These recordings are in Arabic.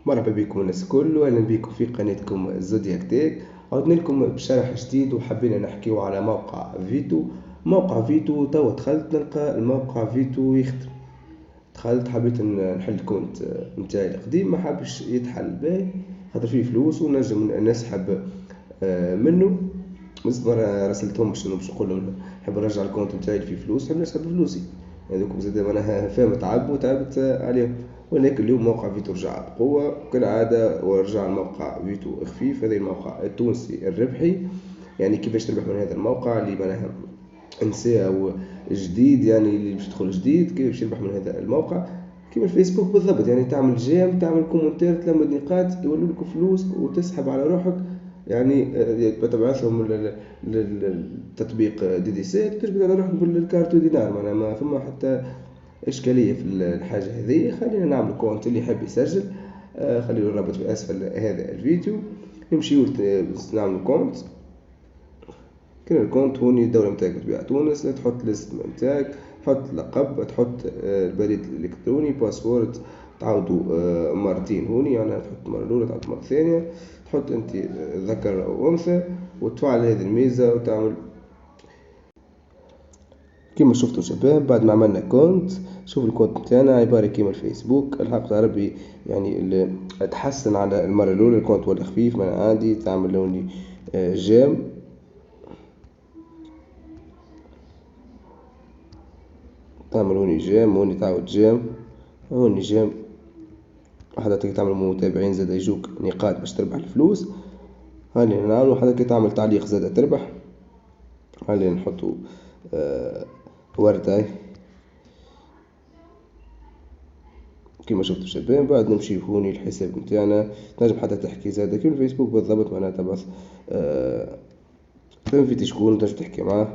مرحبا بكم الناس الكل، واهلا بكم في قناتكم زودياك تيك. عدنا لكم بشرح جديد وحبينا نحكيو على موقع فيتو. موقع فيتو توا دخلت نلقى الموقع فيتو يخدم. دخلت حبيت نحل الكونت نتاعي القديم، ما حبش يتحل باهي خاطر فيه فلوس ونجم نسحب منه. بس مرة راسلتهم باش نقول لهم نحب نرجع الكونت نتاعي اللي فيه فلوس، نحب نسحب فلوسي هذوكم زاد معناها فاهم تعب وتعبت عليهم. ولكن اليوم موقع فيتو رجع بقوة كالعادة، ورجع الموقع فيتو خفيف. هذا الموقع التونسي الربحي. يعني كيفاش تربح من هذا الموقع اللي معناها نساء جديد، يعني اللي باش يدخل جديد كيفاش يربح من هذا الموقع؟ كيما الفيسبوك بالضبط، يعني تعمل جيم، تعمل كومنتير، تلمد نقاط، يولوا لك فلوس وتسحب على روحك. يعني تبعثهم للتطبيق دي دي سي، ترقد على روحك بالكارتو دينار. معناها ما ثم حتى إشكالية في الحاجة هذه. خلينا نعمل كونت اللي يحب يسجل. خلينا الرابط في أسفل هذا الفيديو. نمشيو نعمل كونت. كان الكونت هوني الدولة متاعك بتبيع تونس، تحط الاسم متاعك، تحط لقب، تحط البريد الإلكتروني، باسورد تعاودوا مرتين هوني، يعني تحط مرة الأولى تعاود مرة ثانية، تحط أنت ذكر أو أنثى، وتفعل هذه الميزة وتعمل كيما شفتوا شباب. بعد ما عملنا كونت، شوف الكونت بتاعنا عبارة كيما الفيسبوك. الحق ربي يعني تحسن على المرة الأولى. الكونت ولا خفيف من عادي، تعمل لوني جيم، تعمل هوني جيم، هوني تعود جيم، هوني جيم. حضرتك تعمل متابعين زاد يجوك نقاط باش تربح الفلوس. هاني نعملو حضرتك تعمل تعليق زاد تربح. هاني نحطو وردة كيما شفتوا شباب. بعد نمشي هوني الحساب نتاعنا، تنجم حتى تحكي زاد كيما الفيسبوك بالضبط، معناها تبعث فهم في شكون تنجم تحكي معاه.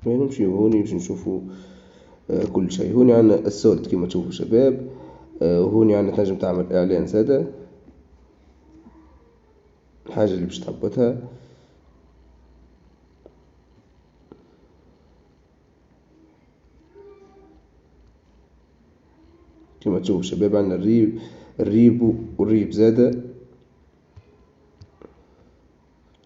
نمشي هوني باش نشوفوا كل شيء. هوني عندنا السولد كيما تشوفوا شباب. وهوني عندنا تنجم تعمل اعلان زاده الحاجة اللي باش تهبطها. كما تشوفوا شباب عندنا الريب والريب زادة.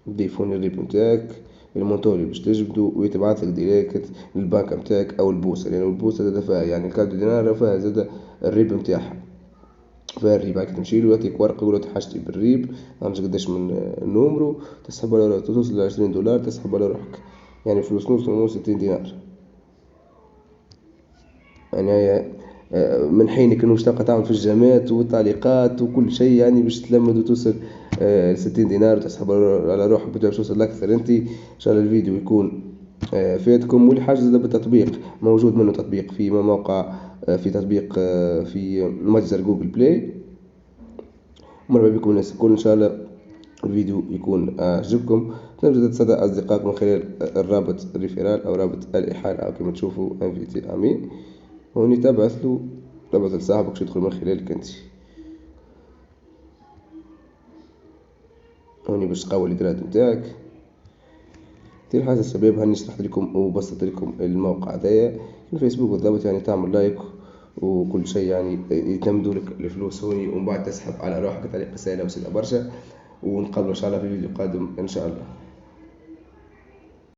تضيفون الريب نتاعك، المونطور اللي باش تجبدو، ويتبعثلك ديريكت للبنك نتاعك او البوصة، لأن البوصة زادا فيها يعني الكارت دينار فيها زادا الريب نتاعها. فيها الريب هاك تمشيلو يعطيك ورقة يقولك حاجتي بالريب، مش قداش من نومرو، تسحب على توصل ل$20 تسحب على روحك، يعني فلوس نوصل 60 دينار. يعني من حينك انه تبقى تعمل في الجامات والتعليقات وكل شيء، يعني باش تلمد وتوصل 60 دينار وتسحب على روحك. باش توصل اكثر انت. ان شاء الله الفيديو يكون فاتكم. واللي حاجة زاد بالتطبيق موجود منه تطبيق في موقع، في تطبيق في متجر جوجل بلاي. مرحبا بكم الناس الكل. ان شاء الله الفيديو يكون عجبكم. تنجم تصدق اصدقائكم من خلال الرابط الريفيرال او رابط الاحالة او كما تشوفوا انفيتي امين. هوني تبعث له، تبعث لصاحبك باش يدخل من خلالك انت. هوني باش تقوي الادارات نتاعك. دير حاجة الشباب، هاني شرحت لكم وبسطت لكم الموقع هذايا في الفيسبوك بالضبط. يعني تعمل لايك وكل شيء، يعني يتمدوا لك الفلوس هوني، ومن بعد تسحب على روحك بطريقة سهلة وسهلة برشا. ونقابلوا ان شاء الله في فيديو قادم ان شاء الله.